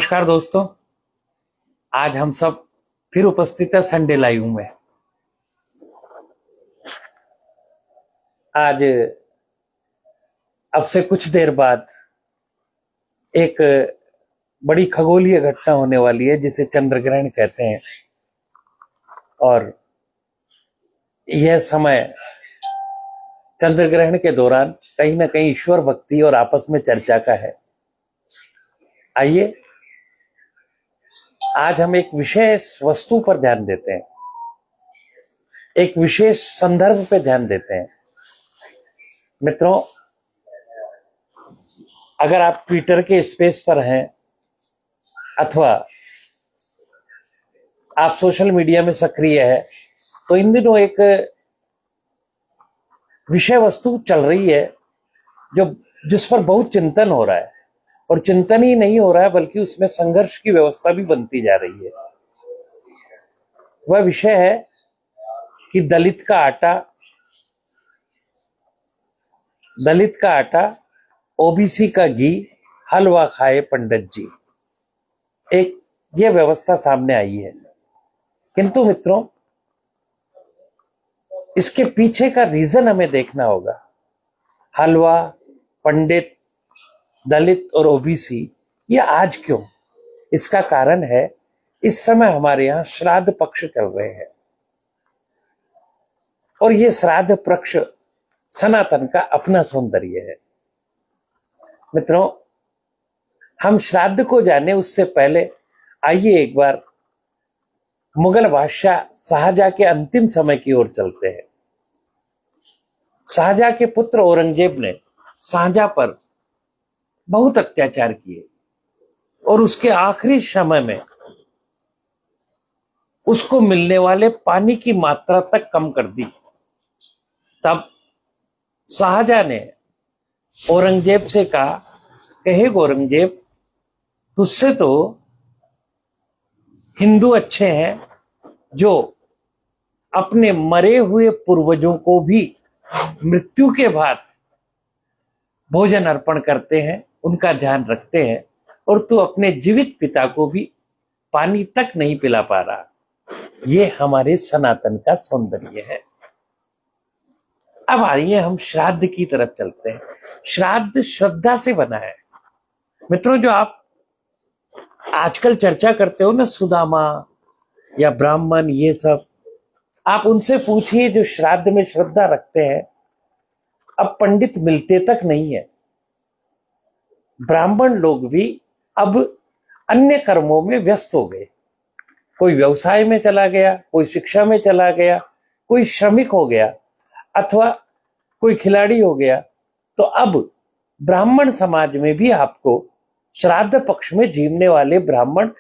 नमस्कार दोस्तों, आज हम सब फिर उपस्थित है संडे लाइव में। आज अब से कुछ देर बाद एक बड़ी खगोलीय घटना होने वाली है जिसे चंद्र ग्रहण कहते हैं। और यह समय चंद्र ग्रहण के दौरान कहीं ना कहीं ईश्वर भक्ति और आपस में चर्चा का है। आइए आज हम एक विशेष वस्तु पर ध्यान देते हैं, एक विशेष संदर्भ पे ध्यान देते हैं। मित्रों, अगर आप ट्विटर के स्पेस पर हैं अथवा आप सोशल मीडिया में सक्रिय है तो इन दिनों एक विषय वस्तु चल रही है जिस पर बहुत चिंतन हो रहा है। और चिंतन ही नहीं हो रहा है बल्कि उसमें संघर्ष की व्यवस्था भी बनती जा रही है। वह विषय है कि दलित का आटा ओबीसी का घी, हलवा खाए पंडित जी। एक ये व्यवस्था सामने आई है। किंतु मित्रों, इसके पीछे का रीजन हमें देखना होगा। हलवा, पंडित, दलित और ओबीसी ये आज क्यों? इसका कारण है इस समय हमारे यहाँ श्राद्ध पक्ष चल रहे हैं और ये श्राद्ध पक्ष सनातन का अपना सौंदर्य है। मित्रों, हम श्राद्ध को जाने उससे पहले आइए एक बार मुगल बादशाह शाहजहां के अंतिम समय की ओर चलते हैं। शाहजहां के पुत्र औरंगजेब ने शाहजहां पर बहुत अत्याचार किए और उसके आखिरी समय में उसको मिलने वाले पानी की मात्रा तक कम कर दी। तब शाहजहां ने औरंगजेब से कहा कि हे औरंगजेब, तुझसे तो हिंदू अच्छे हैं जो अपने मरे हुए पूर्वजों को भी मृत्यु के बाद भोजन अर्पण करते हैं, उनका ध्यान रखते हैं, और तू अपने जीवित पिता को भी पानी तक नहीं पिला पा रहा। ये हमारे सनातन का सौंदर्य है। अब आइए हम श्राद्ध की तरफ चलते हैं। श्राद्ध श्रद्धा से बना है। मित्रों, जो आप आजकल चर्चा करते हो ना, सुदामा या ब्राह्मण, ये सब आप उनसे पूछिए जो श्राद्ध में श्रद्धा रखते हैं। अब पंडित मिलते तक नहीं है। ब्राह्मण लोग भी अब अन्य कर्मों में व्यस्त हो गए। कोई व्यवसाय में चला गया, कोई शिक्षा में चला गया, कोई श्रमिक हो गया अथवा कोई खिलाड़ी हो गया। तो अब ब्राह्मण समाज में भी आपको श्राद्ध पक्ष में जीवने वाले ब्राह्मण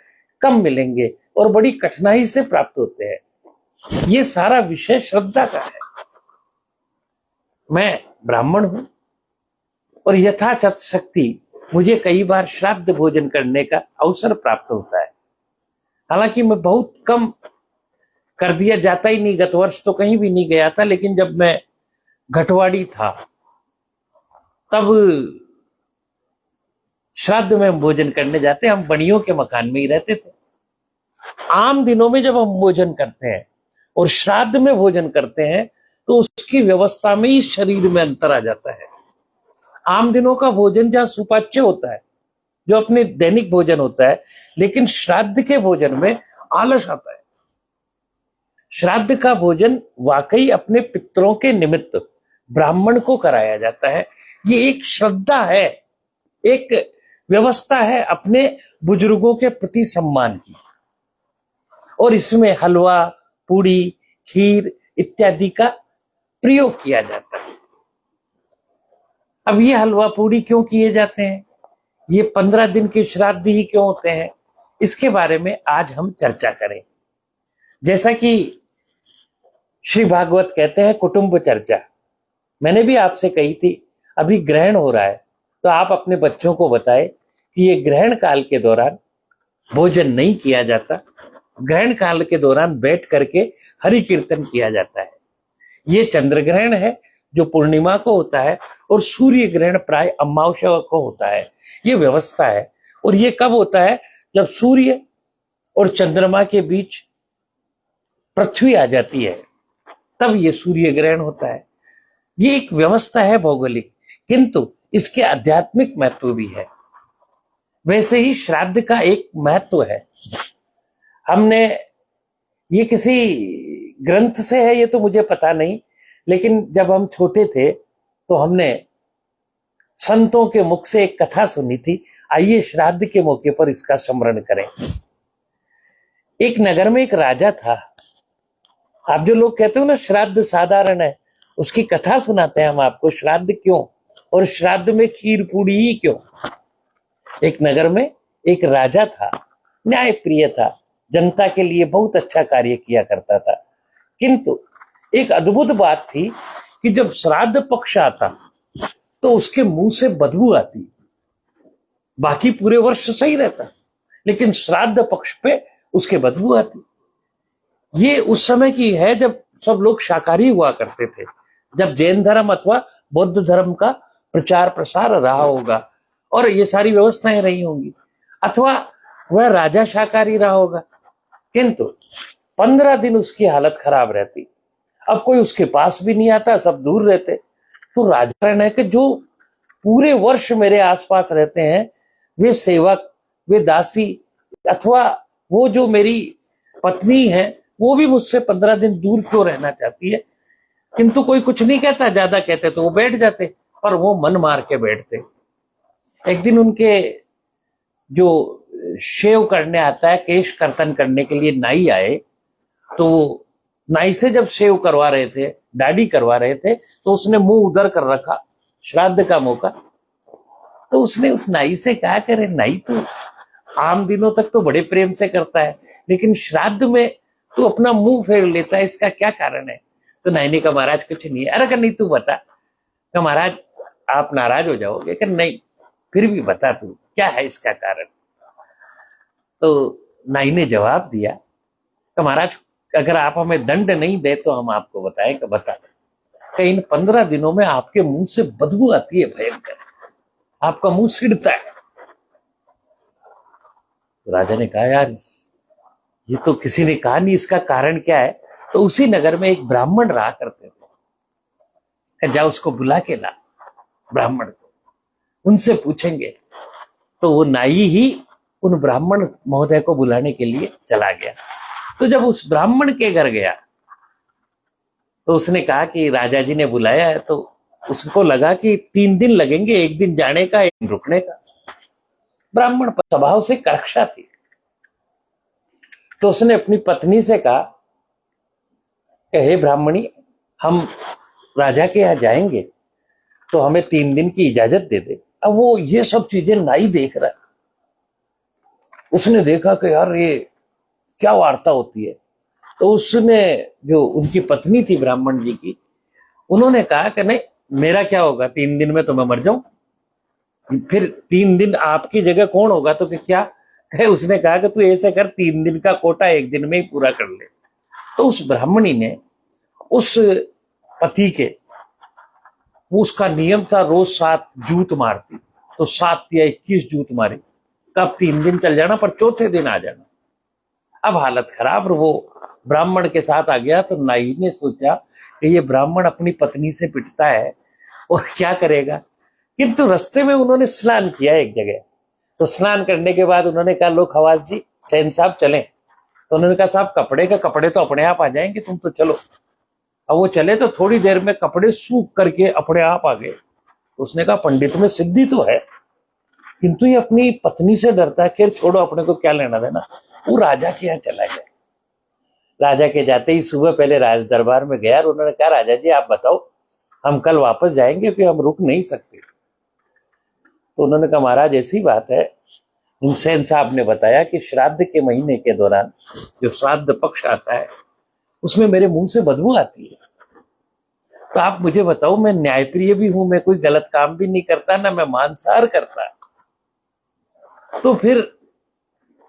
कम मिलेंगे और बड़ी कठिनाई से प्राप्त होते हैं। ये सारा विषय श्रद्धा का है। मैं ब्राह्मण हूं और यथाशक्ति शक्ति मुझे कई बार श्राद्ध भोजन करने का अवसर प्राप्त होता है। हालांकि मैं बहुत कम कर दिया, जाता ही नहीं। गत वर्ष तो कहीं भी नहीं गया था, लेकिन जब मैं घटवाड़ी था तब श्राद्ध में भोजन करने जाते। हम बड़ियों के मकान में ही रहते थे। आम दिनों में जब हम भोजन करते हैं और श्राद्ध में भोजन करते हैं तो उसकी व्यवस्था में ही शरीर में अंतर आ जाता है। आम दिनों का भोजन जहां सुपाच्य होता है, जो अपने दैनिक भोजन होता है, लेकिन श्राद्ध के भोजन में आलस आता है। श्राद्ध का भोजन वाकई अपने पितरों के निमित्त ब्राह्मण को कराया जाता है। ये एक श्रद्धा है, एक व्यवस्था है अपने बुजुर्गों के प्रति सम्मान की। और इसमें हलवा, पूड़ी, खीर इत्यादि का प्रयोग किया जाता है। अब ये हलवा पूड़ी क्यों किए जाते हैं, ये 15 दिन के श्राद्ध ही क्यों होते हैं, इसके बारे में आज हम चर्चा करें। जैसा कि श्री भागवत कहते हैं, कुटुंब चर्चा। मैंने भी आपसे कही थी, अभी ग्रहण हो रहा है तो आप अपने बच्चों को बताएं कि ये ग्रहण काल के दौरान भोजन नहीं किया जाता। ग्रहण काल के दौरान बैठ करके हरि कीर्तन किया जाता है। ये चंद्र ग्रहण है जो पूर्णिमा को होता है और सूर्य ग्रहण प्राय अमावस्या को होता है। ये व्यवस्था है। और ये कब होता है? जब सूर्य और चंद्रमा के बीच पृथ्वी आ जाती है तब ये सूर्य ग्रहण होता है। ये एक व्यवस्था है भौगोलिक, किंतु इसके आध्यात्मिक महत्व भी है। वैसे ही श्राद्ध का एक महत्व है। हमने ये किसी ग्रंथ से है ये तो मुझे पता नहीं, लेकिन जब हम छोटे थे तो हमने संतों के मुख से एक कथा सुनी थी। आइए श्राद्ध के मौके पर इसका स्मरण करें। एक नगर में एक राजा था। आप जो लोग कहते हो ना श्राद्ध साधारण है, उसकी कथा सुनाते हैं हम आपको। श्राद्ध क्यों, और श्राद्ध में खीर पूड़ी ही क्यों। एक नगर में एक राजा था, न्याय प्रिय था, जनता के लिए बहुत अच्छा कार्य किया करता था। किंतु एक अद्भुत बात थी कि जब श्राद्ध पक्ष आता तो उसके मुंह से बदबू आती। बाकी पूरे वर्ष सही रहता, लेकिन श्राद्ध पक्ष पे उसके बदबू आती। ये उस समय की है जब सब लोग शाकाहारी हुआ करते थे, जब जैन धर्म अथवा बौद्ध धर्म का प्रचार प्रसार रहा होगा और ये सारी व्यवस्थाएं रही होंगी, अथवा वह राजा शाकाहारी रहा होगा। किंतु 15 दिन उसकी हालत खराब रहती। अब कोई उसके पास भी नहीं आता, सब दूर रहते। तो राजा रहने के जो पूरे वर्ष मेरे आसपास रहते हैं, वे सेवक, वे दासी, अथवा वो जो मेरी पत्नी है, वो भी मुझसे 15 दिन दूर क्यों रहना चाहती है। किंतु कोई कुछ नहीं कहता, ज्यादा कहते तो वो बैठ जाते, पर वो मन मार के बैठते। एक दिन उनके जो शेव करने आता है, केश कर्तन करने के लिए नाई आए, तो नाई से जब शेव करवा रहे थे, दाढ़ी करवा रहे थे, तो उसने मुंह उधर कर रखा, श्राद्ध का मौका। तो उसने उस नाई से कहा, करे नाई तो आम दिनों तक तो बड़े प्रेम से करता है, लेकिन श्राद्ध में तू अपना मुंह फेर लेता है, इसका क्या कारण है। तो नाई ने कहा, महाराज कुछ नहीं है। अरे कर नहीं, तू बता। तो महाराज आप नाराज हो जाओगे। कि नहीं, फिर भी बता तू क्या है इसका कारण। तो नाई ने जवाब दिया कि महाराज अगर आप हमें दंड नहीं दे तो हम आपको बताएं। कि बता। कि इन 15 दिनों में आपके मुंह से बदबू आती है भयंकर, आपका मुंह सिड़ता है। तो राजा ने कहा, यार ये तो किसी ने कहा नहीं, इसका कारण क्या है। तो उसी नगर में एक ब्राह्मण रहा करते थे। जा उसको बुला के ला, ब्राह्मण को, उनसे पूछेंगे। तो वो नाई ही उन ब्राह्मण महोदय को बुलाने के लिए चला गया। तो जब उस ब्राह्मण के घर गया तो उसने कहा कि राजा जी ने बुलाया है। तो उसको लगा कि 3 दिन लगेंगे, 1 दिन जाने का, 1 दिन रुकने का। ब्राह्मण स्वभाव से कर्कशा थी। तो उसने अपनी पत्नी से कहा कि हे ब्राह्मणी, हम राजा के यहाँ जाएंगे तो हमें 3 दिन की इजाजत दे दे। अब वो ये सब चीजें नाई देख रहा है। उसने देखा कि यार ये क्या वार्ता होती है। तो उसने, जो उनकी पत्नी थी ब्राह्मण जी की, उन्होंने कहा कि नहीं, मेरा क्या होगा, 3 दिन में तो मैं मर जाऊं, फिर 3 दिन आपकी जगह कौन होगा। तो क्या है, उसने कहा कि तू ऐसे कर, 3 दिन का कोटा 1 दिन में ही पूरा कर ले। तो उस ब्राह्मणी ने उस पति के, उसका नियम था रोज 7 जूत मारती। तो 7 या 21 जूत मारी। कब 3 दिन चल जाना, पर चौथे दिन आ जाना। अब हालत खराब, वो ब्राह्मण के साथ आ गया। तो नाई ने सोचा कि ये ब्राह्मण अपनी पत्नी से पिटता है और क्या करेगा। किंतु रास्ते में उन्होंने स्नान किया एक जगह। तो स्नान करने के बाद उन्होंने कहा, लो खवास जी, सैन साहब चलें। तो उन्होंने कहा, साहब कपड़े तो अपने आप आ जाएंगे, तुम तो चलो। अब वो चले तो थोड़ी देर में कपड़े सूख करके अपने आप आ गए। तो उसने कहा, पंडित में सिद्धि तो है, किंतु ये अपनी पत्नी से डरता है। खैर छोड़ो, अपने को क्या लेना देना। वो राजा के यहाँ चला गया। राजा के जाते ही सुबह पहले राज दरबार में गया और उन्होंने कहा, राजा जी आप बताओ, हम कल वापस जाएंगे कि हम रुक नहीं सकते। तो उन्होंने कहा, महाराज ऐसी बात है, हुसैन साहब ने बताया कि श्राद्ध के महीने के दौरान जो श्राद्ध पक्ष आता है उसमें मेरे मुंह से बदबू आती है। तो आप मुझे बताओ, मैं न्यायप्रिय भी हूं, मैं कोई गलत काम भी नहीं करता, ना मैं मांसाहार करता, तो फिर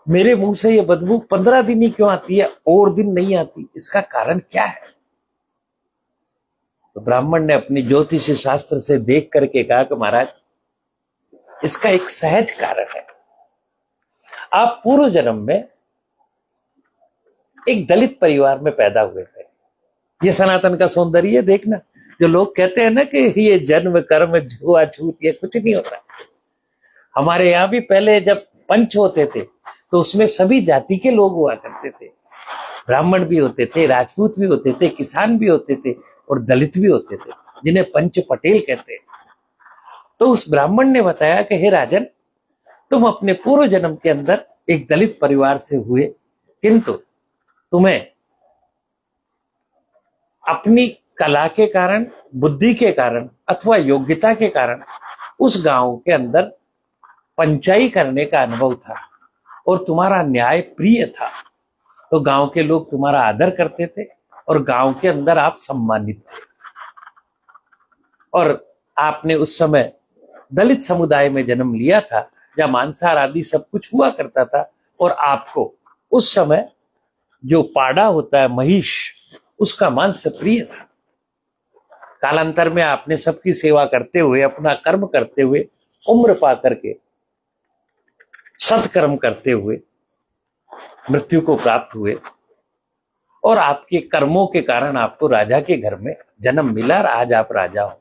मेरे मुंह से ये बदबू 15 दिन ही क्यों आती है और दिन नहीं आती, इसका कारण क्या है। तो ब्राह्मण ने अपनी ज्योतिषी शास्त्र से देख करके कहा कि महाराज इसका एक सहज कारण है। आप पूर्व जन्म में एक दलित परिवार में पैदा हुए थे। ये सनातन का सौंदर्य देखना। जो लोग कहते हैं ना कि ये जन्म कर्म जुआ छूत, ये कुछ नहीं होता। हमारे यहाँ भी पहले जब पंच होते थे तो उसमें सभी जाति के लोग हुआ करते थे। ब्राह्मण भी होते थे, राजपूत भी होते थे, किसान भी होते थे और दलित भी होते थे, जिन्हें पंच पटेल कहते हैं। तो उस ब्राह्मण ने बताया कि हे राजन, तुम अपने पूर्व जन्म के अंदर एक दलित परिवार से हुए, किंतु तुम्हें अपनी कला के कारण, बुद्धि के कारण अथवा योग्यता के कारण उस गांव के अंदर पंचाई करने का अनुभव था और तुम्हारा न्याय प्रिय था। तो गांव के लोग तुम्हारा आदर करते थे और गांव के अंदर आप सम्मानित थे। और आपने उस समय दलित समुदाय में जन्म लिया था जहां मांसाहार आदि सब कुछ हुआ करता था, और आपको उस समय जो पाड़ा होता है महिष, उसका मांस प्रिय था। कालांतर में आपने सबकी सेवा करते हुए, अपना कर्म करते हुए, उम्र पा करके, सत्कर्म करते हुए मृत्यु को प्राप्त हुए, और आपके कर्मों के कारण आपको राजा के घर में जन्म मिला और आज आप राजा हो।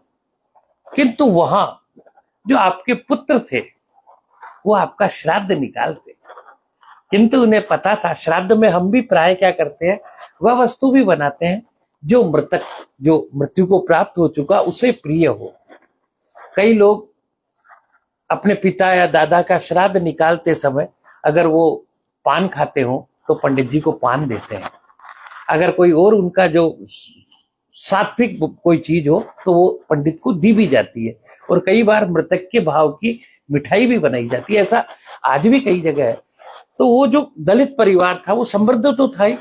किंतु वहां जो आपके पुत्र थे वो आपका श्राद्ध निकालते, किंतु उन्हें पता था श्राद्ध में हम भी प्राय क्या करते हैं, वह वस्तु भी बनाते हैं जो मृतक, जो मृत्यु को प्राप्त हो चुका उसे प्रिय हो। कई लोग अपने पिता या दादा का श्राद्ध निकालते समय अगर वो पान खाते हो तो पंडित जी को पान देते हैं। अगर कोई और उनका जो सात्विक कोई चीज हो तो वो पंडित को दी भी जाती है, और कई बार मृतक के भाव की मिठाई भी बनाई जाती है। ऐसा आज भी कई जगह है। तो वो जो दलित परिवार था वो समृद्ध तो था ही,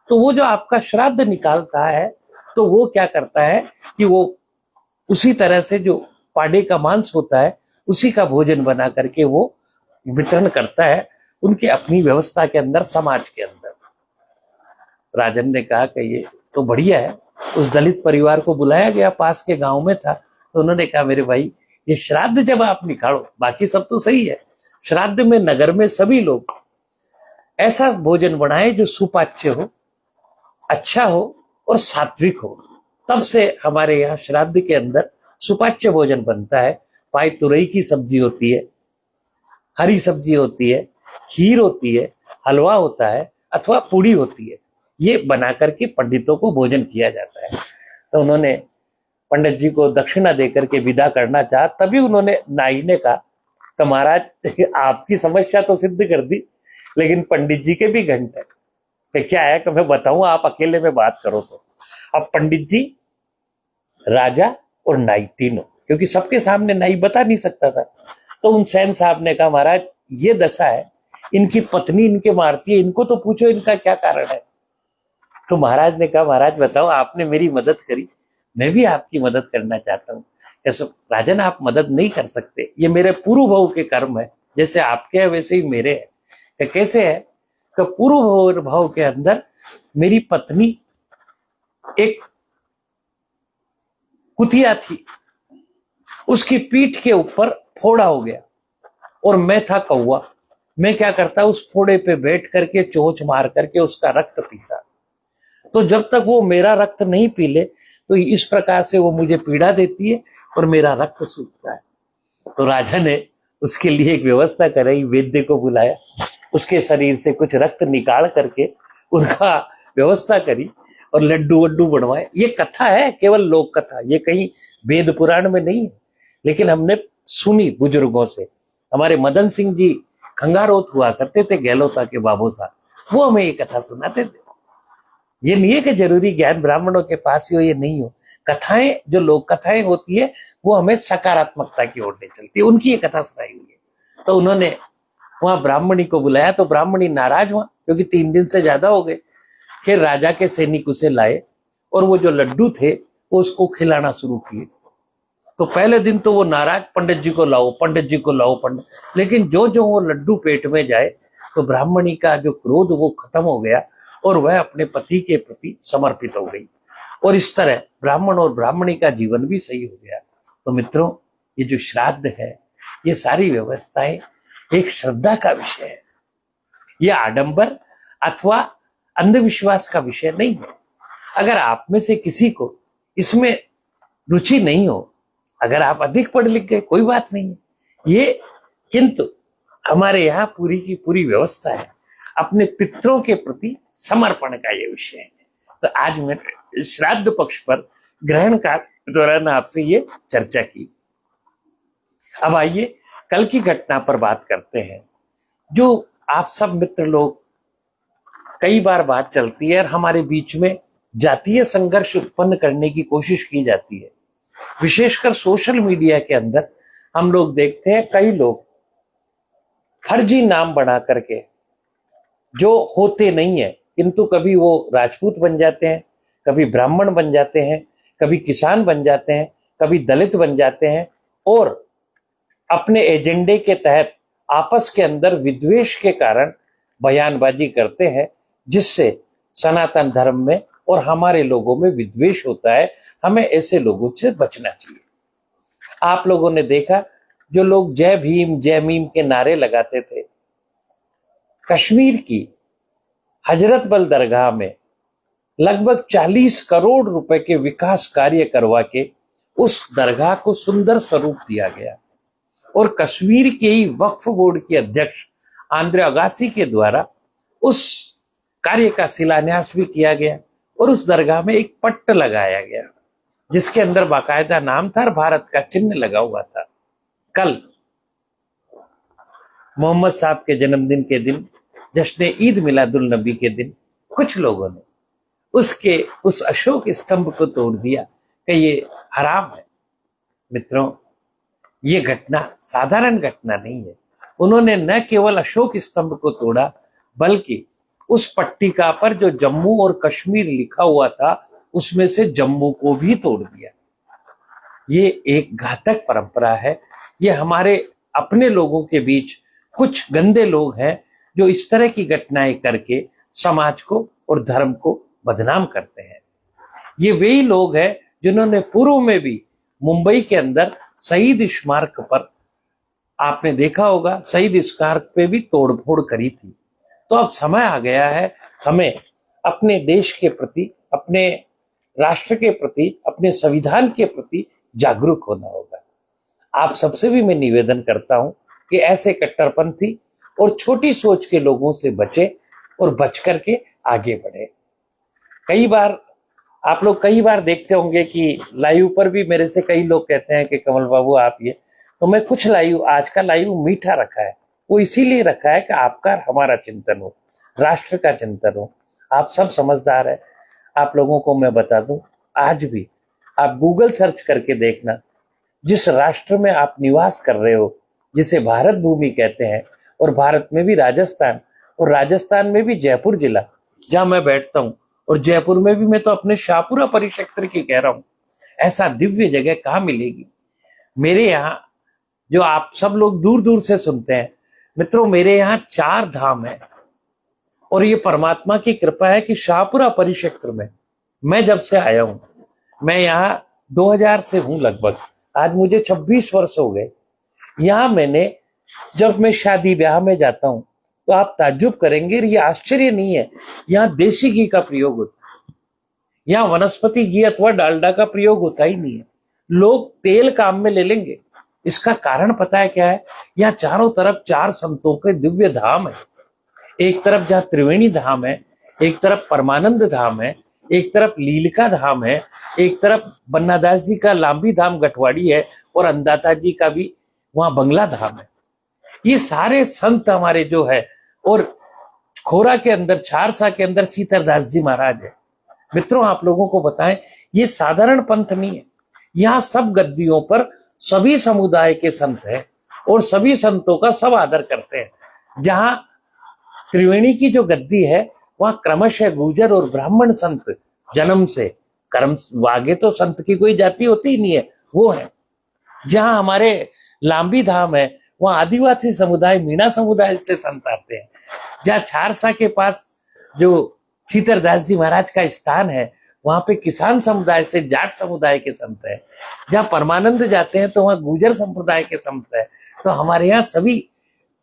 तो वो जो आपका श्राद्ध निकालता है तो वो क्या करता है कि वो उसी तरह से जो पाड़े का मांस होता है उसी का भोजन बना करके वो वितरण करता है उनके अपनी व्यवस्था के अंदर, समाज के अंदर। राजन ने कहा कि ये तो बढ़िया है। उस दलित परिवार को बुलाया गया, पास के गांव में था, तो उन्होंने कहा मेरे भाई ये श्राद्ध जब आप निकालो, बाकी सब तो सही है, श्राद्ध में नगर में सभी लोग ऐसा भोजन बनाए जो सुपाच्य हो, अच्छा हो और सात्विक हो। तब से हमारे यहाँ श्राद्ध के अंदर सुपाच्य भोजन बनता है। पाई तुरई की सब्जी होती है, हरी सब्जी होती है, खीर होती है, हलवा होता है अथवा पूड़ी होती है। ये बना करके पंडितों को भोजन किया जाता है। तो उन्होंने पंडित जी को दक्षिणा देकर के विदा करना चाहा, तभी उन्होंने नाई ने कहा तो महाराज आपकी समस्या तो सिद्ध कर दी, लेकिन पंडित जी के भी घंट है कि क्या है कि मैं बताऊं, आप अकेले में बात करो। तो अब पंडित जी, राजा और नाई तीनों, क्योंकि सबके सामने नाई बता नहीं सकता था, तो उन सैन साहब ने कहा महाराज ये दशा है, इनकी पत्नी इनके मारती है, इनको तो पूछो इनका क्या कारण है। तो महाराज ने कहा महाराज बताओ, आपने मेरी मदद करी, मैं भी आपकी मदद करना चाहता हूँ। ऐसा राजन आप मदद नहीं कर सकते, ये मेरे पूर्व भाव के कर्म है, जैसे आपके है वैसे ही मेरे है। कैसे है कि पूर्व भाव के अंदर मेरी पत्नी एक कुतिया थी, उसकी पीठ के ऊपर फोड़ा हो गया और मैं था कौवा। मैं क्या करता, उस फोड़े पे बैठ करके चोंच मार करके उसका रक्त पीता। तो जब तक वो मेरा रक्त नहीं पी ले तो इस प्रकार से वो मुझे पीड़ा देती है और मेरा रक्त सूखता है। तो राजा ने उसके लिए एक व्यवस्था कराई, वैद्य को बुलाया, उसके शरीर से कुछ रक्त निकाल करके उनका व्यवस्था करी और लड्डू वड्डू बनवाए। ये कथा है, केवल लोक कथा, ये कहीं वेद पुराण में नहीं है, लेकिन हमने सुनी बुजुर्गों से। हमारे मदन सिंह जी खंगारोत हुआ करते थे, गहलोता के बाबू साहब, वो हमें ये कथा सुनाते थे। ये नहीं है कि जरूरी ज्ञान ब्राह्मणों के पास ही हो, ये नहीं हो। कथाएं जो लोक कथाएं होती है वो हमें सकारात्मकता की ओर ले चलती है, उनकी ये कथा सुनाई हुई है। तो उन्होंने वहां ब्राह्मणी को बुलाया, तो ब्राह्मणी नाराज हुआ क्योंकि 3 दिन से ज्यादा हो गए। फिर राजा के सैनिक उसे लाए और वो जो लड्डू थे वो उसको खिलाना शुरू किए। तो पहले दिन तो वो नाराज, पंडित जी को लाओ, पंडित जी को लाओ, पंडित। लेकिन जो जो वो लड्डू पेट में जाए तो ब्राह्मणी का जो क्रोध वो खत्म हो गया और वह अपने पति के प्रति समर्पित हो गई, और इस तरह ब्राह्मण और ब्राह्मणी का जीवन भी सही हो गया। तो मित्रों, ये जो श्राद्ध है, ये सारी व्यवस्थाएं एक श्रद्धा का विषय है। यह आडंबर अथवा अंधविश्वास का विषय नहीं है। अगर आप में से किसी को इसमें रुचि नहीं हो, अगर आप अधिक पढ़ लिख गए, कोई बात नहीं है ये, किंतु हमारे यहाँ पूरी की पूरी व्यवस्था है। अपने पितरों के प्रति समर्पण का ये विषय है। तो आज मैं श्राद्ध पक्ष पर ग्रहण का दौरान आपसे ये चर्चा की। अब आइए कल की घटना पर बात करते हैं। जो आप सब मित्र लोग, कई बार बात चलती है और हमारे बीच में जातीय संघर्ष उत्पन्न करने की कोशिश की जाती है। विशेषकर सोशल मीडिया के अंदर हम लोग देखते हैं कई लोग फर्जी नाम बना करके, जो होते नहीं है, किंतु कभी वो राजपूत बन जाते हैं, कभी ब्राह्मण बन जाते हैं, कभी किसान बन जाते हैं, कभी दलित बन जाते हैं, और अपने एजेंडे के तहत आपस के अंदर विद्वेष के कारण बयानबाजी करते हैं, जिससे सनातन धर्म में और हमारे लोगों में विद्वेष होता है। हमें ऐसे लोगों से बचना चाहिए। आप लोगों ने देखा, जो लोग जय भीम जय मीम के नारे लगाते थे, कश्मीर की हजरत बल दरगाह में लगभग 40 करोड़ रुपए के विकास कार्य करवा के उस दरगाह को सुंदर स्वरूप दिया गया, और कश्मीर के ही वक्फ बोर्ड के अध्यक्ष आंद्रे अगासी के द्वारा उस कार्य का शिलान्यास भी किया गया, और उस दरगाह में एक पट्ट लगाया गया जिसके अंदर बाकायदा नाम था और भारत का चिन्ह लगा हुआ था। कल मोहम्मद साहब के जन्मदिन के दिन, जश्न ईद मिलादुल नबी के दिन, कुछ लोगों ने उस अशोक स्तंभ को तोड़ दिया कि ये हराम है। मित्रों, ये घटना साधारण घटना नहीं है। उन्होंने न केवल अशोक स्तंभ को तोड़ा, बल्कि उस पट्टिका पर जो जम्मू और कश्मीर लिखा हुआ था, उसमें से जम्मू को भी तोड़ दिया। ये एक घातक परंपरा है। ये हमारे अपने लोगों के बीच कुछ गंदे लोग हैं जो इस तरह की घटनाएं करके समाज को और धर्म को बदनाम करते हैं। ये वही लोग हैं जिन्होंने पूर्व में भी मुंबई के अंदर शहीद स्मारक पर, आपने देखा होगा, शहीद स्मारक पे भी तोड़फोड़ करी थी। तो अब समय आ गया है हमें अपने देश के प्रति, अपने राष्ट्र के प्रति, अपने संविधान के प्रति जागरूक होना होगा। आप सबसे भी मैं निवेदन करता हूं कि ऐसे कट्टरपंथी और छोटी सोच के लोगों से बचे और बच करके आगे बढ़े। कई बार आप लोग देखते होंगे कि लाइव पर भी मेरे से कई लोग कहते हैं कि कमल बाबू आप ये, तो मैं कुछ लाइव, आज का लाइव मीठा रखा है। वो इसीलिए रखा है कि आपका हमारा चिंतन हो, राष्ट्र का चिंतन हो। आप सब समझदार है। आप लोगों को मैं बता दूं, आज भी आप गूगल सर्च करके देखना, जिस राष्ट्र में आप निवास कर रहे हो, जिसे भारत भूमि कहते हैं, और भारत में भी राजस्थान, और राजस्थान में भी जयपुर जिला जहां मैं बैठता हूं, और जयपुर में भी मैं तो अपने शाहपुरा परिक्षेत्र की कह रहा हूं, ऐसा दिव्य जगह कहां मिलेगी। मेरे यहाँ, जो आप सब लोग दूर दूर से सुनते हैं मित्रों, मेरे यहाँ 4 धाम है, और ये परमात्मा की कृपा है कि शाहपुरा परिक्षेत्र में मैं जब से आया हूं, मैं यहाँ 2000 से हूं लगभग, आज मुझे 26 वर्ष हो गए। यहाँ मैंने, जब मैं शादी ब्याह में जाता हूं तो आप ताज्जुब करेंगे, ये आश्चर्य नहीं है, यहाँ देसी घी का प्रयोग होता है, यहाँ वनस्पति घी अथवा डालडा का प्रयोग होता ही नहीं है। लोग तेल काम में ले लेंगे। इसका कारण पता है क्या है? यहाँ चारों तरफ 4 संतों के दिव्य धाम है। एक तरफ जहाँ त्रिवेणी धाम है, एक तरफ परमानंद धाम है, एक तरफ लीलका धाम है, एक तरफ बन्नादास जी का लांबी धाम गठवाड़ी है, और अंदाता जी का भी वहां बंगला धाम है। ये सारे संत हमारे जो है, और खोरा के अंदर, छारसा के अंदर सीतरदास जी महाराज है। मित्रों, आप लोगों को बताएं, ये साधारण पंथ नहीं है। यहाँ सब गद्दियों पर सभी समुदाय के संत हैं, और सभी संतों का सब आदर करते हैं। जहां त्रिवेणी की जो गद्दी है, वहां क्रमशः गुर्जर और ब्राह्मण संत जन्म से कर्म, आगे तो संत की कोई जाति होती ही नहीं है, वो है। जहां हमारे लांबी धाम है, वहां आदिवासी समुदाय, मीणा समुदाय से संत आते हैं। जहाँ छारसा के पास जो सीतरदास जी महाराज का स्थान है, वहां पे किसान समुदाय से जाट समुदाय के संत है। जहाँ परमानंद जाते हैं तो वहां गुर्जर संप्रदाय के संत है। तो हमारे यहाँ सभी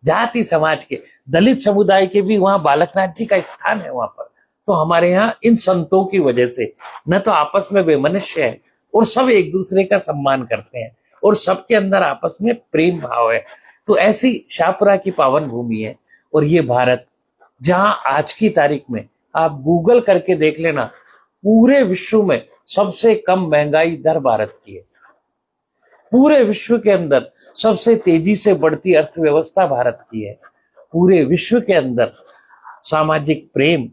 जाति समाज के, दलित समुदाय के भी वहां बालकनाथ जी का स्थान है वहां पर। तो हमारे यहाँ इन संतों की वजह से न तो आपस में वैमनस्य है और सब एक दूसरे का सम्मान करते हैं और सबके अंदर आपस में प्रेम भाव है। तो ऐसी शाहपुरा की पावन भूमि है। और ये भारत, जहां आज की तारीख में आप गूगल करके देख लेना, पूरे विश्व में सबसे कम महंगाई दर भारत की है। पूरे विश्व के अंदर सबसे तेजी से बढ़ती अर्थव्यवस्था भारत की है। पूरे विश्व के अंदर सामाजिक प्रेम,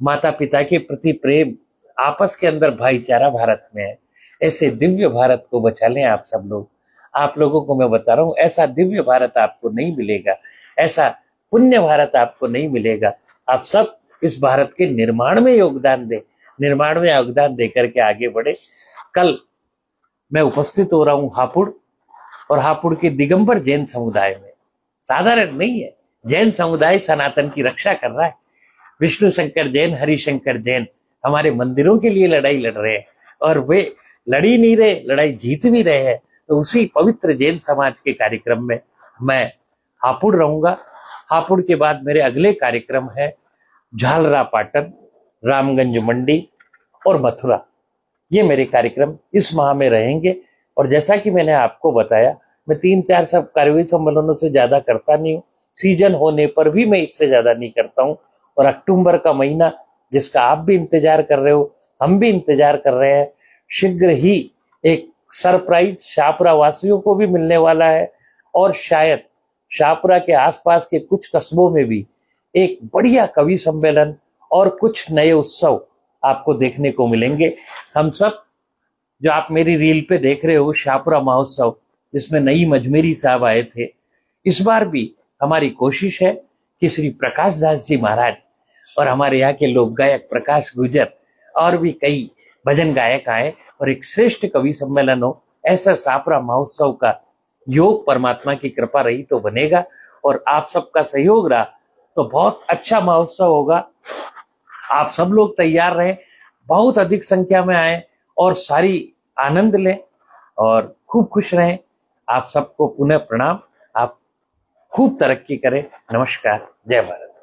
माता पिता के प्रति प्रेम, आपस के अंदर भाईचारा भारत में है। ऐसे दिव्य भारत को बचा लें आप सब लोग। आप लोगों को मैं बता रहा हूं, ऐसा दिव्य भारत आपको नहीं मिलेगा, ऐसा पुण्य भारत आपको नहीं मिलेगा। आप सब इस भारत के निर्माण में योगदान दें, निर्माण में योगदान देकर के आगे बढ़े। कल मैं उपस्थित हो रहा हूं हापुड़, और हापुड़ के दिगंबर जैन समुदाय में, साधारण नहीं है, जैन समुदाय सनातन की रक्षा कर रहा है। विष्णु शंकर जैन, हरिशंकर जैन हमारे मंदिरों के लिए लड़ाई लड़ रहे हैं, और वे लड़ी नहीं रहे, लड़ाई जीत भी रहे हैं। तो उसी पवित्र जैन समाज के कार्यक्रम में मैं हापुड़ रहूंगा। हापुड़ के बाद मेरे अगले कार्यक्रम है झालरा पाटन, रामगंज मंडी और मथुरा। ये मेरे कार्यक्रम इस माह में रहेंगे। और जैसा कि मैंने आपको बताया, मैं 3-4 सब कार्यक्रम सम्मेलनों से ज्यादा करता नहीं हूँ। सीजन होने पर भी मैं इससे ज्यादा नहीं करता हूँ। और अक्टूबर का महीना, जिसका आप भी इंतजार कर रहे हो, हम भी इंतजार कर रहे हैं, शीघ्र ही एक सरप्राइज शाहपुरा वासियों को भी मिलने वाला है। और शायद शाहपुरा के आसपास के कुछ कस्बों में भी एक बढ़िया कवि सम्मेलन और कुछ नए उत्सव आपको देखने को मिलेंगे। हम सब जो आप मेरी रील पे देख रहे हो, शाहपुरा महोत्सव, जिसमें नई मजमेरी साहब आए थे, इस बार भी हमारी कोशिश है कि श्री प्रकाश दास जी महाराज और हमारे यहाँ के लोक गायक प्रकाश गुजर और भी कई भजन गायक आए और एक श्रेष्ठ कवि सम्मेलन हो। ऐसा शाहपुरा महोत्सव का योग परमात्मा की कृपा रही तो बनेगा, और आप सबका सहयोग रहा तो बहुत अच्छा महोत्सव होगा। आप सब लोग तैयार रहें, बहुत अधिक संख्या में आए और सारी आनंद लें और खूब खुश रहें। आप सबको पुनः प्रणाम। आप खूब तरक्की करें। नमस्कार, जय भारत।